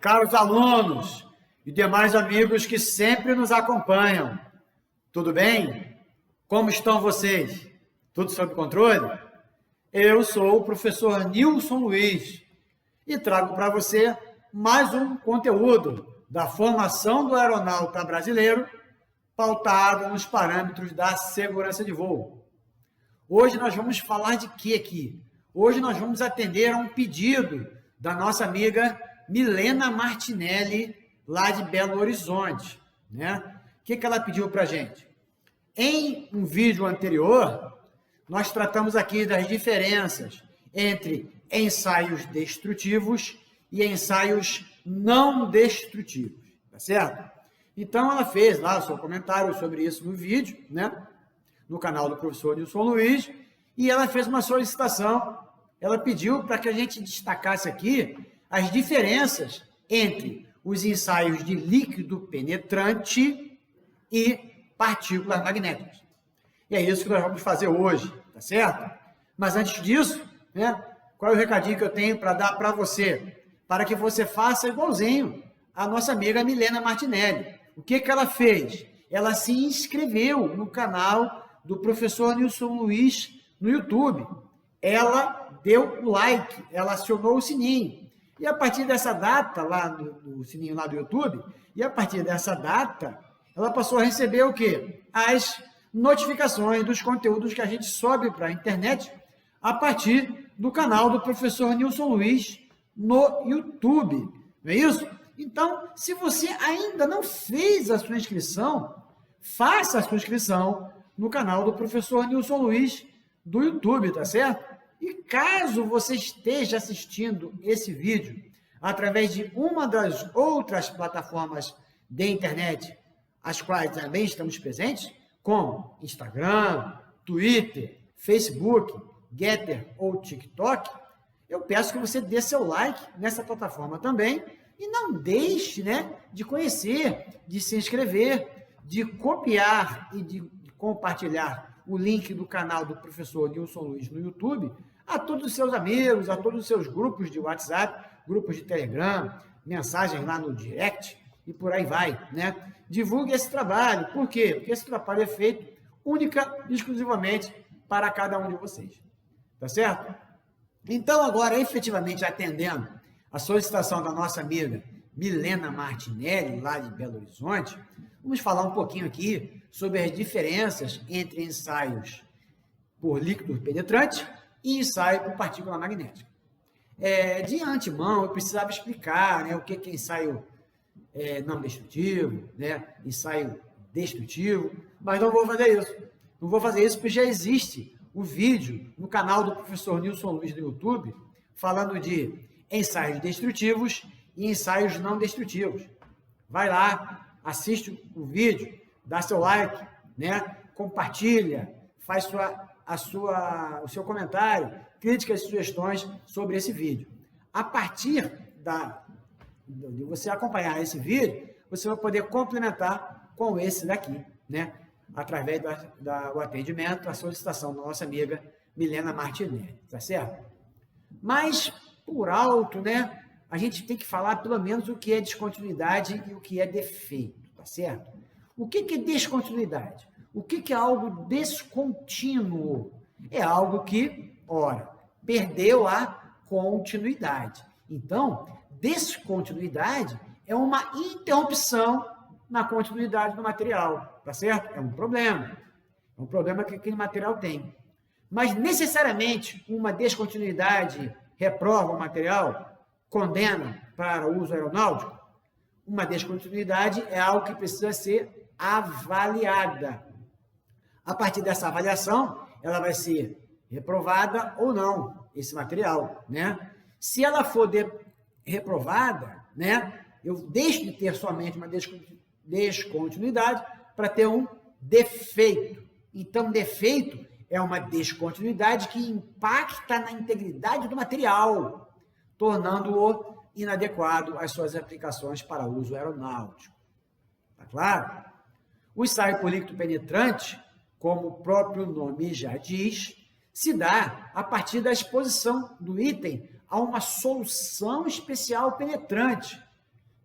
Caros alunos e demais amigos que sempre nos acompanham, tudo bem? Como estão vocês? Tudo sob controle? Eu sou o professor Nilson Luiz e trago para você mais um conteúdo da formação do aeronauta brasileiro pautado nos parâmetros da segurança de voo. Hoje nós vamos falar de quê aqui? Hoje nós vamos atender a um pedido da nossa amiga Milena Martinelli, lá de Belo Horizonte, né? O que ela pediu para a gente? Em um vídeo anterior, nós tratamos aqui das diferenças entre ensaios destrutivos e ensaios não destrutivos, tá certo? Então, ela fez lá o seu comentário sobre isso no vídeo, né? No canal do professor Nilson Luiz, e ela fez uma solicitação. Ela pediu para que a gente destacasse aqui as diferenças entre os ensaios de líquido penetrante e partículas magnéticas. E é isso que nós vamos fazer hoje, tá certo? Mas antes disso, né, qual é o recadinho que eu tenho para dar para você? Para que você faça igualzinho a nossa amiga Milena Martinelli. O que ela fez? Ela se inscreveu no canal do professor Nilson Luiz no YouTube. Ela deu o like, ela acionou o sininho. E a partir dessa data, lá no sininho lá do YouTube, e a partir dessa data, ela passou a receber o quê? As notificações dos conteúdos que a gente sobe para a internet a partir do canal do professor Nilson Luiz no YouTube. Não é isso? Então, se você ainda não fez a sua inscrição, faça a sua inscrição no canal do professor Nilson Luiz do YouTube, tá certo? E caso você esteja assistindo esse vídeo através de uma das outras plataformas de internet, as quais também estamos presentes, como Instagram, Twitter, Facebook, Getter ou TikTok, eu peço que você dê seu like nessa plataforma também e não deixe, né, de conhecer, de se inscrever, de copiar e de compartilhar o link do canal do professor Nilson Luiz no YouTube a todos os seus amigos, a todos os seus grupos de WhatsApp, grupos de Telegram, mensagens lá no direct e por aí vai, né? Divulgue esse trabalho. Por quê? Porque esse trabalho é feito única e exclusivamente para cada um de vocês. Tá certo? Então, agora, efetivamente atendendo a solicitação da nossa amiga Milena Martinelli, lá de Belo Horizonte, vamos falar um pouquinho aqui sobre as diferenças entre ensaios por líquido penetrante e ensaio por partícula magnética. De antemão, eu precisava explicar, né, o que é ensaio não destrutivo, né, ensaio destrutivo, mas não vou fazer isso. Não vou fazer isso porque já existe o vídeo no canal do professor Nilson Luiz no YouTube falando de ensaios destrutivos e ensaios não destrutivos. Vai lá, assiste o vídeo, dá seu like, né, compartilha, faz o seu comentário, críticas e sugestões sobre esse vídeo. A partir de você acompanhar esse vídeo, você vai poder complementar com esse daqui, né? Através do atendimento, a solicitação da nossa amiga Milena Martinelli, tá certo? Mas, por alto, né? A gente tem que falar pelo menos o que é descontinuidade e o que é defeito, tá certo? O que é descontinuidade? O que é algo descontínuo? É algo que, ora, perdeu a continuidade. Então, descontinuidade é uma interrupção na continuidade do material, tá certo? É um problema. É um problema que aquele material tem. Mas, necessariamente, uma descontinuidade reprova o material, condena para o uso aeronáutico? Uma descontinuidade é algo que precisa ser avaliada. A partir dessa avaliação, ela vai ser reprovada ou não, esse material, né? Se ela for reprovada, né, eu deixo de ter somente uma descontinuidade para ter um defeito. Então, defeito é uma descontinuidade que impacta na integridade do material, tornando-o inadequado às suas aplicações para uso aeronáutico. Tá claro? O ensaio por líquido penetrante, como o próprio nome já diz, se dá a partir da exposição do item a uma solução especial penetrante,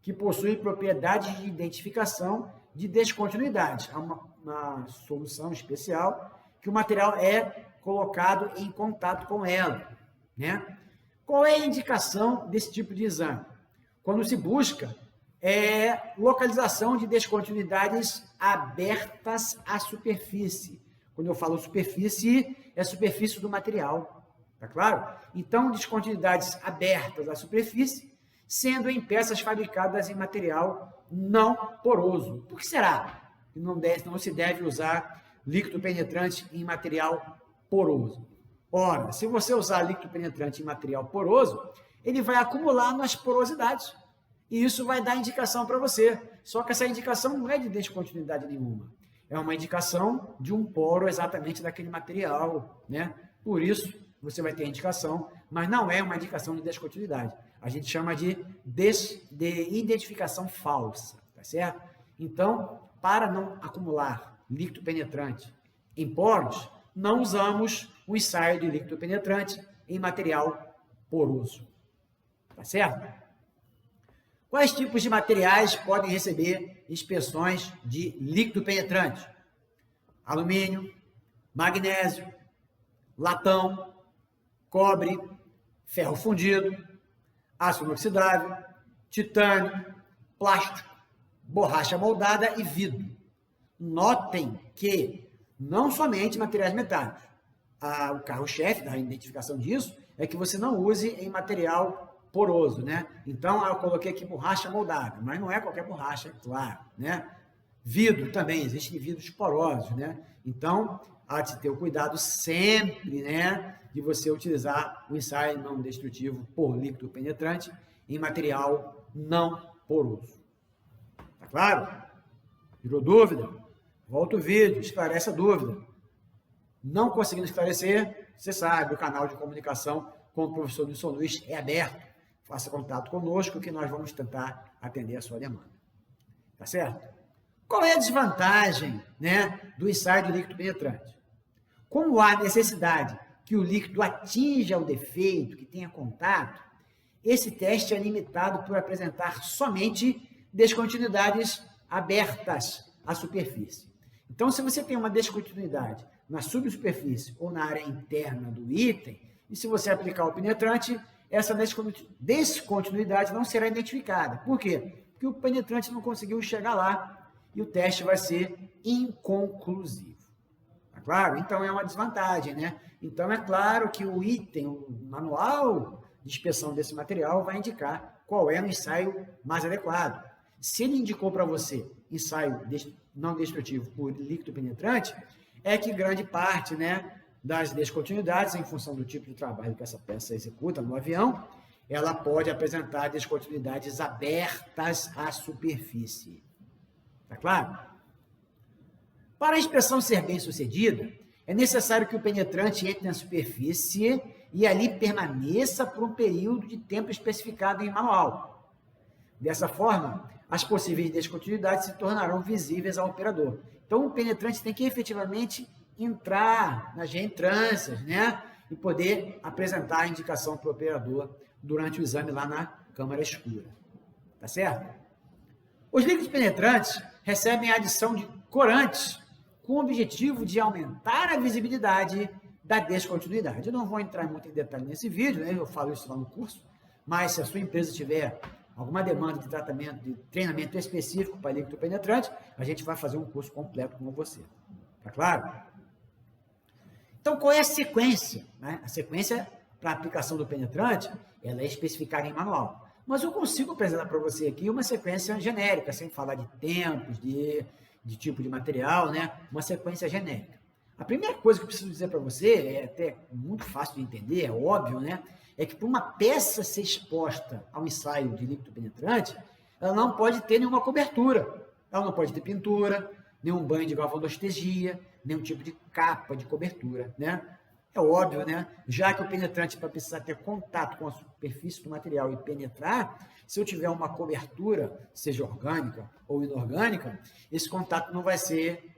que possui propriedades de identificação de descontinuidade. Há uma solução especial que o material é colocado em contato com ela, né? Qual é a indicação desse tipo de exame? Quando se busca localização de descontinuidades abertas à superfície. Quando eu falo superfície, é a superfície do material, tá claro? Então, descontinuidades abertas à superfície, sendo em peças fabricadas em material não poroso. Por que será que não se deve usar líquido penetrante em material poroso? Ora, se você usar líquido penetrante em material poroso, ele vai acumular nas porosidades. E isso vai dar indicação para você. Só que essa indicação não é de descontinuidade nenhuma. É uma indicação de um poro exatamente daquele material, né? Por isso, você vai ter a indicação, mas não é uma indicação de descontinuidade. A gente chama de identificação falsa, tá certo? Então, para não acumular líquido penetrante em poros, não usamos o ensaio de líquido penetrante em material poroso, tá certo? Quais tipos de materiais podem receber inspeções de líquido penetrante? Alumínio, magnésio, latão, cobre, ferro fundido, aço inoxidável, titânio, plástico, borracha moldada e vidro. Notem que não somente materiais metálicos. O carro-chefe da identificação disso é que você não use em material poroso, né? Então, eu coloquei aqui borracha moldada, mas não é qualquer borracha, claro, né? Vidro também, existem vidros porosos, né? Então, há de ter o cuidado sempre, né, de você utilizar o ensaio não destrutivo por líquido penetrante em material não poroso. Tá claro? Virou dúvida? Volta o vídeo, esclarece a dúvida. Não conseguindo esclarecer, você sabe, o canal de comunicação com o professor Nilson Luiz é aberto. Faça contato conosco que nós vamos tentar atender a sua demanda. Tá certo? Qual é a desvantagem, né, do ensaio de líquido penetrante? Como há necessidade que o líquido atinja o defeito, que tenha contato, esse teste é limitado por apresentar somente descontinuidades abertas à superfície. Então, se você tem uma descontinuidade na subsuperfície ou na área interna do item, e se você aplicar o penetrante, essa descontinuidade não será identificada. Por quê? Porque o penetrante não conseguiu chegar lá e o teste vai ser inconclusivo. Tá claro? Então, é uma desvantagem, né? Então, é claro que o item, o manual de inspeção desse material vai indicar qual é o ensaio mais adequado. Se ele indicou para você ensaio não destrutivo por líquido penetrante, é que grande parte, né, das descontinuidades, em função do tipo de trabalho que essa peça executa no avião, ela pode apresentar descontinuidades abertas à superfície. Tá claro? Para a inspeção ser bem sucedida, é necessário que o penetrante entre na superfície e ali permaneça por um período de tempo especificado em manual. Dessa forma, as possíveis descontinuidades se tornarão visíveis ao operador. Então, o penetrante tem que efetivamente entrar nas reentrâncias, né? E poder apresentar a indicação para o operador durante o exame lá na câmara escura. Tá certo? Os líquidos penetrantes recebem a adição de corantes com o objetivo de aumentar a visibilidade da descontinuidade. Eu não vou entrar muito em detalhe nesse vídeo, né? Eu falo isso lá no curso, mas se a sua empresa tiver alguma demanda de tratamento, de treinamento específico para líquido penetrante, a gente vai fazer um curso completo com você. Tá claro? Então, qual é a sequência? Né? A sequência para a aplicação do penetrante, ela é especificada em manual. Mas eu consigo apresentar para você aqui uma sequência genérica, sem falar de tempos, de tipo de material, né? Uma sequência genérica. A primeira coisa que eu preciso dizer para você, é até muito fácil de entender, é óbvio, né? É que para uma peça ser exposta ao ensaio de líquido penetrante, ela não pode ter nenhuma cobertura. Ela não pode ter pintura, nenhum banho de galvanostesgia, nenhum tipo de capa de cobertura, né? É óbvio, né? Já que o penetrante vai precisar ter contato com a superfície do material e penetrar, se eu tiver uma cobertura, seja orgânica ou inorgânica, esse contato não vai ser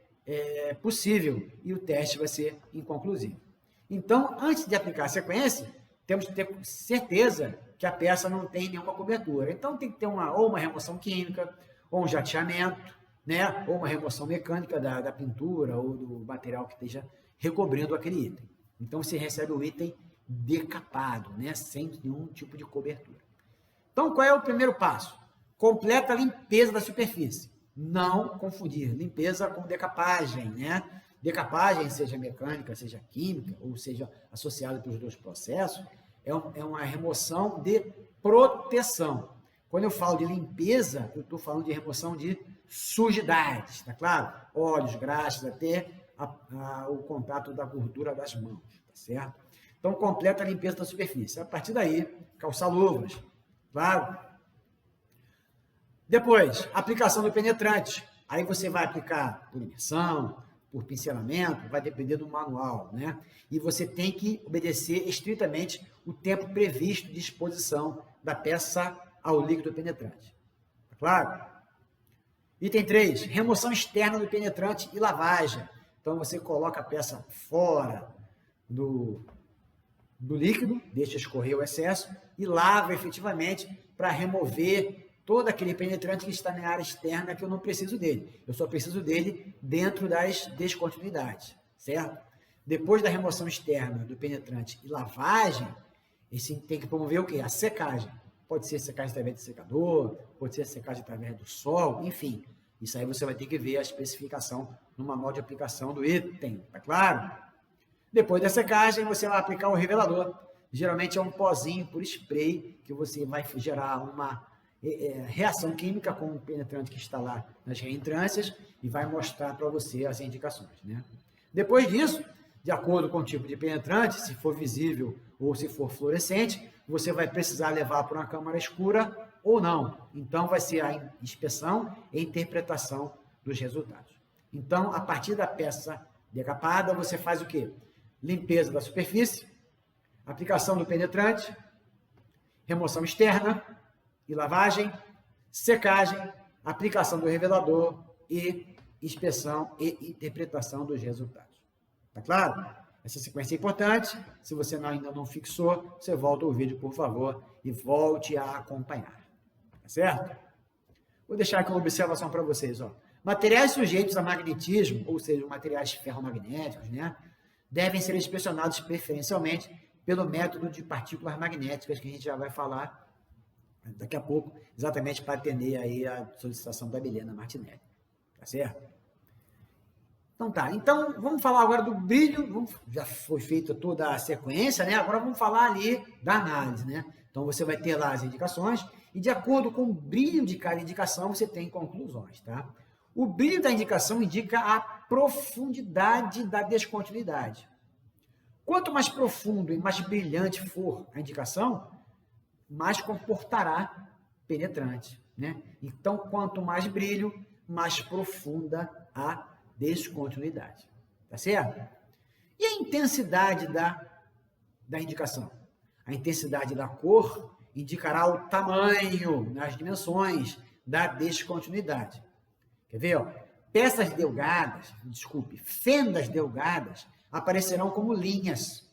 possível e o teste vai ser inconclusivo. Então, antes de aplicar a sequência, temos que ter certeza que a peça não tem nenhuma cobertura. Então tem que ter ou uma remoção química, ou um jateamento, né? Ou uma remoção mecânica da pintura ou do material que esteja recobrindo aquele item. Então você recebe o item decapado, né? Sem nenhum tipo de cobertura. Então qual é o primeiro passo? Completa a limpeza da superfície. Não confundir limpeza com decapagem, né? Decapagem, seja mecânica, seja química, ou seja associada pelos dois processos, é uma remoção de proteção. Quando eu falo de limpeza, eu estou falando de remoção de sujidades, tá claro? Óleos, graxas, até o contato da gordura das mãos, tá certo? Então, completa a limpeza da superfície. A partir daí, calçar luvas, claro? Depois, aplicação do penetrante. Aí você vai aplicar por imersão, por pincelamento, vai depender do manual, né? E você tem que obedecer estritamente o tempo previsto de exposição da peça ao líquido penetrante. Tá claro? Item 3, remoção externa do penetrante e lavagem. Então, você coloca a peça fora do líquido, deixa escorrer o excesso e lava efetivamente para remover todo aquele penetrante que está na área externa que eu não preciso dele. Eu só preciso dele dentro das descontinuidades, certo? Depois da remoção externa do penetrante e lavagem, esse tem que promover o quê? A secagem. Pode ser secagem através de secador, pode ser secagem através do sol, enfim. Isso aí você vai ter que ver a especificação no manual de aplicação do item, tá claro? Depois da secagem, você vai aplicar o revelador. Geralmente é um pozinho por spray que você vai gerar uma reação química com o penetrante que está lá nas reentrâncias e vai mostrar para você as indicações, né? Depois disso, de acordo com o tipo de penetrante, se for visível ou se for fluorescente, você vai precisar levar para uma câmara escura ou não. Então, vai ser a inspeção e interpretação dos resultados. Então, a partir da peça decapada, você faz o quê? Limpeza da superfície, aplicação do penetrante, remoção externa e lavagem, secagem, aplicação do revelador e inspeção e interpretação dos resultados. Tá claro? Essa sequência é importante. Se você ainda não fixou, você volta o vídeo, por favor, e volte a acompanhar. Tá certo? Vou deixar aqui uma observação para vocês. Ó. Materiais sujeitos a magnetismo, ou seja, materiais ferromagnéticos, né, devem ser inspecionados preferencialmente pelo método de partículas magnéticas, que a gente já vai falar daqui a pouco, exatamente para atender aí a solicitação da Milena Martinelli. Tá certo? Então tá, então vamos falar agora do brilho, já foi feita toda a sequência, né? Agora vamos falar ali da análise, né? Então você vai ter lá as indicações e de acordo com o brilho de cada indicação você tem conclusões, tá? O brilho da indicação indica a profundidade da descontinuidade. Quanto mais profundo e mais brilhante for a indicação, mais comportará penetrante, né? Então, quanto mais brilho, mais profunda a descontinuidade, tá certo? E a intensidade da indicação? A intensidade da cor indicará o tamanho, nas dimensões da descontinuidade. Quer ver? Ó? Peças delgadas, fendas delgadas aparecerão como linhas,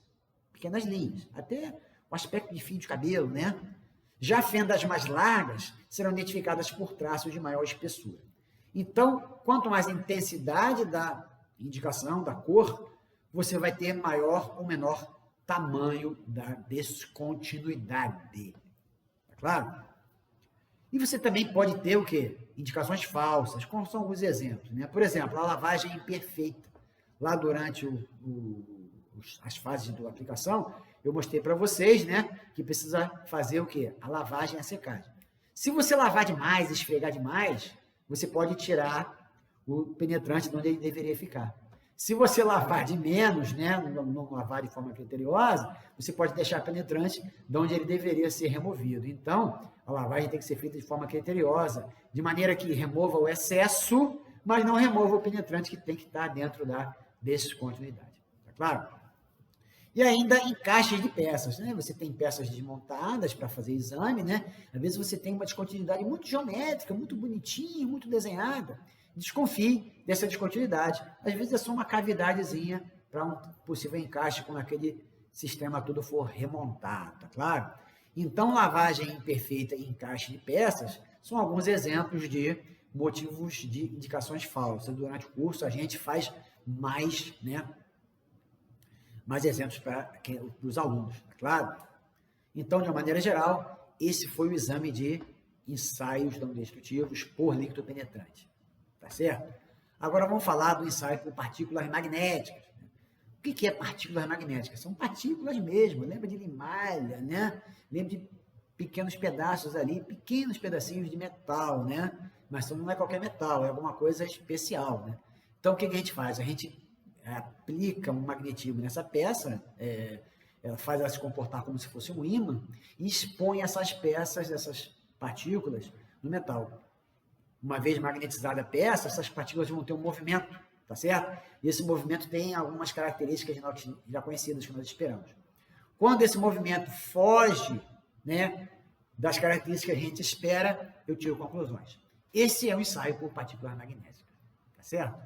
pequenas linhas, até o aspecto de fio de cabelo, né? Já fendas mais largas serão identificadas por traços de maior espessura. Então, quanto mais intensidade da indicação, da cor, você vai ter maior ou menor tamanho da descontinuidade. Tá claro? E você também pode ter o quê? Indicações falsas, como são alguns exemplos, né? Por exemplo, a lavagem imperfeita. Lá durante as fases da aplicação, eu mostrei para vocês, né, que precisa fazer o quê? A lavagem e a secagem. Se você lavar demais, esfregar demais, você pode tirar o penetrante de onde ele deveria ficar. Se você lavar de menos, né, não lavar de forma criteriosa, você pode deixar penetrante de onde ele deveria ser removido. Então, a lavagem tem que ser feita de forma criteriosa, de maneira que remova o excesso, mas não remova o penetrante que tem que estar dentro da descontinuidade. Tá claro? E ainda encaixes de peças, né? Você tem peças desmontadas para fazer exame, né? Às vezes você tem uma descontinuidade muito geométrica, muito bonitinha, muito desenhada. Desconfie dessa descontinuidade. Às vezes é só uma cavidadezinha para um possível encaixe quando aquele sistema todo for remontado, tá claro? Então, lavagem imperfeita e encaixe de peças são alguns exemplos de motivos de indicações falsas. Durante o curso, a gente faz mais, né, mais exemplos para os alunos, claro? Então, de uma maneira geral, esse foi o exame de ensaios não destrutivos por líquido penetrante, tá certo? Agora vamos falar do ensaio por partículas magnéticas. O que é partículas magnéticas? São partículas mesmo, lembra de limalha, né? Lembra de pequenos pedaços ali, pequenos pedacinhos de metal, né? Mas não é qualquer metal, é alguma coisa especial, né? Então, o que a gente faz? A gente aplica um magnetismo nessa peça, ela faz ela se comportar como se fosse um ímã e expõe essas peças, essas partículas no metal. Uma vez magnetizada a peça, essas partículas vão ter um movimento, tá certo? E esse movimento tem algumas características já conhecidas que nós esperamos. Quando esse movimento foge, né, das características que a gente espera, eu tiro conclusões. Esse é o ensaio por partículas magnéticas, tá certo?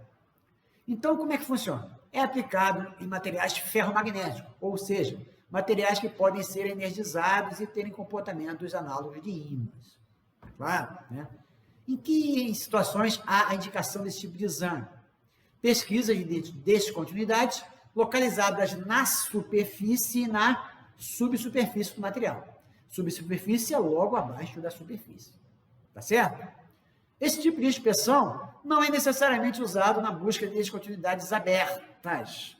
Então, como é que funciona? É aplicado em materiais ferromagnéticos, ou seja, materiais que podem ser energizados e terem comportamentos análogos de ímãs. Claro, né? Em que situações há a indicação desse tipo de exame? Pesquisas de descontinuidades localizadas na superfície e na subsuperfície do material. Subsuperfície é logo abaixo da superfície. Tá certo? Esse tipo de inspeção não é necessariamente usado na busca de descontinuidades abertas.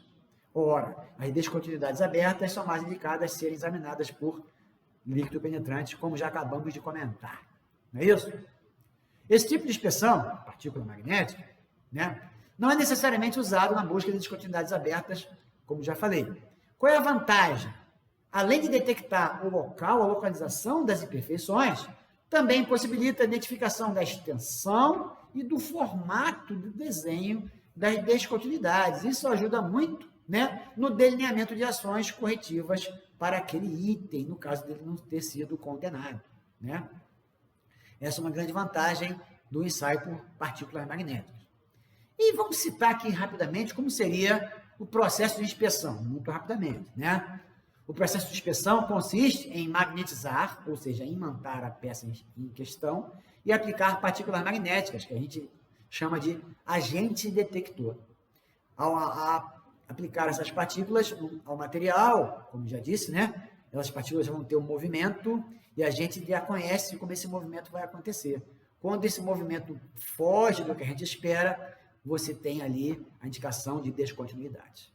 Ora, as descontinuidades abertas são mais indicadas a serem examinadas por líquido penetrante, como já acabamos de comentar. Não é isso? Esse tipo de inspeção, partícula magnética, né, não é necessariamente usado na busca de descontinuidades abertas, como já falei. Qual é a vantagem? Além de detectar o local, a localização das imperfeições, também possibilita a identificação da extensão e do formato do desenho das descontinuidades. Isso ajuda muito, né, no delineamento de ações corretivas para aquele item, no caso dele não ter sido condenado, né? Essa é uma grande vantagem do ensaio por partículas magnéticas. E vamos citar aqui rapidamente como seria o processo de inspeção, muito rapidamente, né? O processo de inspeção consiste em magnetizar, ou seja, imantar a peça em questão e aplicar partículas magnéticas, que a gente chama de agente detector. Ao aplicar essas partículas ao material, como já disse, né? Essas partículas vão ter um movimento e a gente já conhece como esse movimento vai acontecer. Quando esse movimento foge do que a gente espera, você tem ali a indicação de descontinuidade.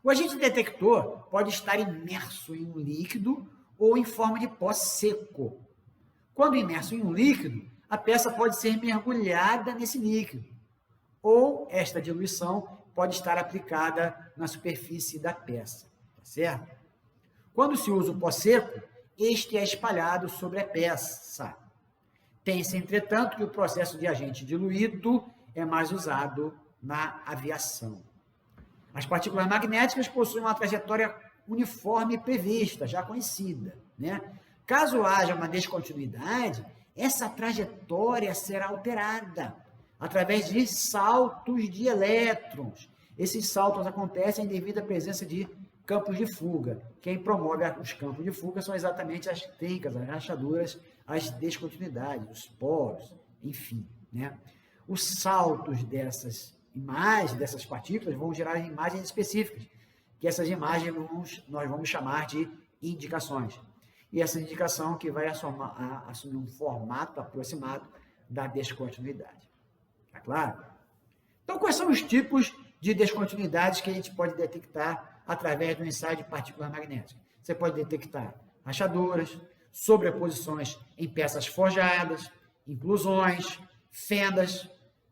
O agente detector pode estar imerso em um líquido ou em forma de pó seco. Quando imerso em um líquido, a peça pode ser mergulhada nesse líquido, ou esta diluição pode estar aplicada na superfície da peça, tá certo? Quando se usa o pó seco, este é espalhado sobre a peça. Tem-se, entretanto, que o processo de agente diluído é mais usado na aviação. As partículas magnéticas possuem uma trajetória uniforme prevista, já conhecida, né? Caso haja uma descontinuidade, essa trajetória será alterada através de saltos de elétrons. Esses saltos acontecem devido à presença de campos de fuga. Quem promove os campos de fuga são exatamente as trincas, as rachaduras, as descontinuidades, os poros, enfim, né? Os saltos dessas imagens, dessas partículas, vão gerar imagens específicas, que essas imagens nós vamos chamar de indicações. E essa indicação que vai assumir um formato aproximado da descontinuidade. Tá claro? Então, quais são os tipos de descontinuidades que a gente pode detectar através do ensaio de partículas magnéticas? Você pode detectar rachaduras, sobreposições em peças forjadas, inclusões, fendas,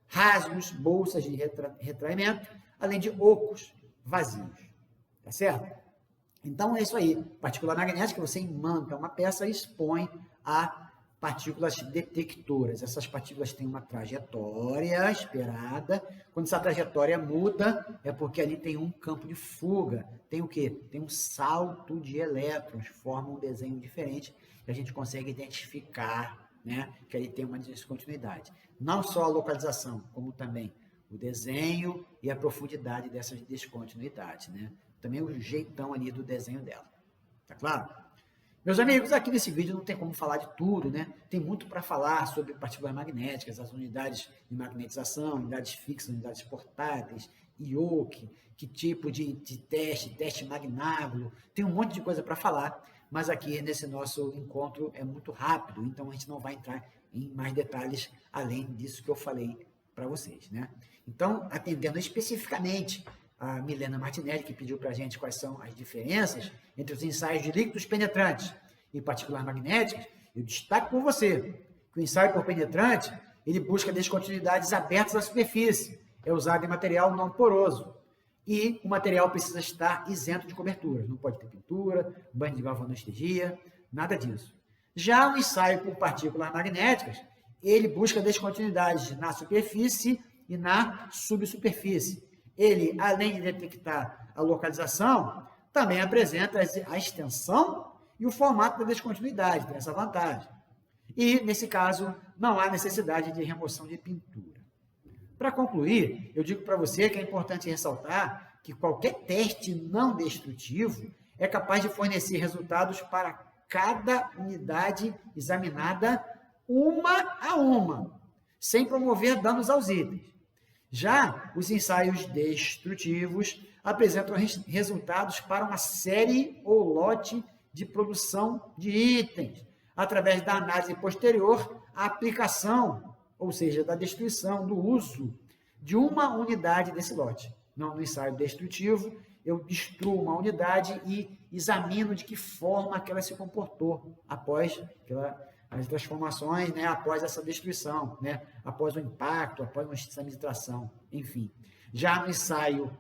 rasgos, bolsas de retraimento, além de ocos vazios. Tá certo? Então, é isso aí. Partícula magnética, você imanta uma peça e expõe a partículas detectoras. Essas partículas têm uma trajetória esperada. Quando essa trajetória muda, é porque ali tem um campo de fuga. Tem o quê? Tem um salto de elétrons, forma um desenho diferente que a gente consegue identificar, né, que ali tem uma descontinuidade. Não só a localização, como também o desenho e a profundidade dessas descontinuidades, né? Também o jeitão ali do desenho dela. Tá claro? Meus amigos, aqui nesse vídeo não tem como falar de tudo, né? Tem muito para falar sobre partículas magnéticas, as unidades de magnetização, unidades fixas, unidades portáteis, IOC, que tipo de teste magnávulo, tem um monte de coisa para falar, mas aqui nesse nosso encontro é muito rápido, então a gente não vai entrar em mais detalhes além disso que eu falei para vocês, né? Então, atendendo especificamente a Milena Martinelli, que pediu para a gente quais são as diferenças entre os ensaios de líquidos penetrantes e partículas magnéticas, eu destaco por você que o ensaio por penetrante, ele busca descontinuidades abertas à superfície, é usado em material não poroso, e o material precisa estar isento de coberturas, não pode ter pintura, banho de galvanoplastia, nada disso. Já o ensaio por partículas magnéticas, ele busca descontinuidades na superfície e na subsuperfície. Ele, além de detectar a localização, também apresenta a extensão e o formato da descontinuidade, tem essa vantagem. E, nesse caso, não há necessidade de remoção de pintura. Para concluir, eu digo para você que é importante ressaltar que qualquer teste não destrutivo é capaz de fornecer resultados para cada unidade examinada uma a uma, sem promover danos aos itens. Já os ensaios destrutivos apresentam resultados para uma série ou lote de produção de itens, através da análise posterior à aplicação, ou seja, da destruição, do uso de uma unidade desse lote. No ensaio destrutivo, eu destruo uma unidade e examino de que forma que ela se comportou após as transformações, né, após essa destruição, né, após o impacto, após uma examinação, enfim. Já no ensaio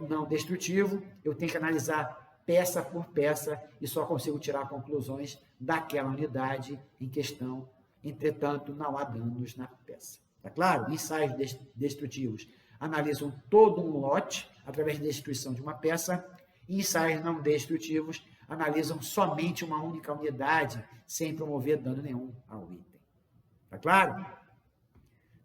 não destrutivo, eu tenho que analisar peça por peça e só consigo tirar conclusões daquela unidade em questão. Entretanto, não há danos na peça. Tá claro? Ensaios destrutivos analisam todo um lote através da destruição de uma peça, e ensaios não destrutivos analisam somente uma única unidade, sem promover dano nenhum ao item. Tá claro?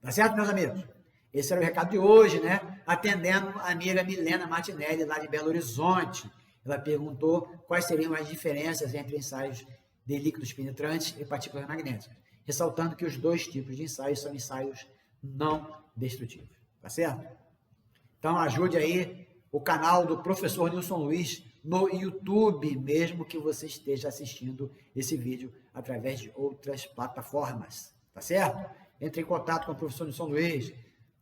Tá certo, meus amigos? Esse era o recado de hoje, né? Atendendo a amiga Milena Martinelli, lá de Belo Horizonte. Ela perguntou quais seriam as diferenças entre ensaios de líquidos penetrantes e partículas magnéticas, ressaltando que os dois tipos de ensaios são ensaios não destrutivos. Tá certo? Então, ajude aí o canal do professor Nilson Luiz no YouTube, mesmo que você esteja assistindo esse vídeo através de outras plataformas. Tá certo? Entre em contato com o professor Nilson Luiz,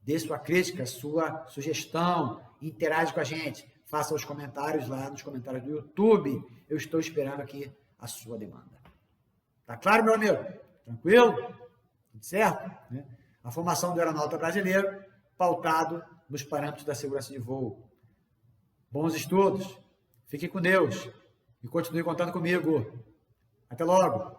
dê sua crítica, sua sugestão, interage com a gente, faça os comentários lá nos comentários do YouTube. Eu estou esperando aqui a sua demanda. Tá claro, meu amigo? Tranquilo? Tudo certo? A formação do aeronauta brasileiro, pautado nos parâmetros da segurança de voo. Bons estudos, fique com Deus e continue contando comigo. Até logo!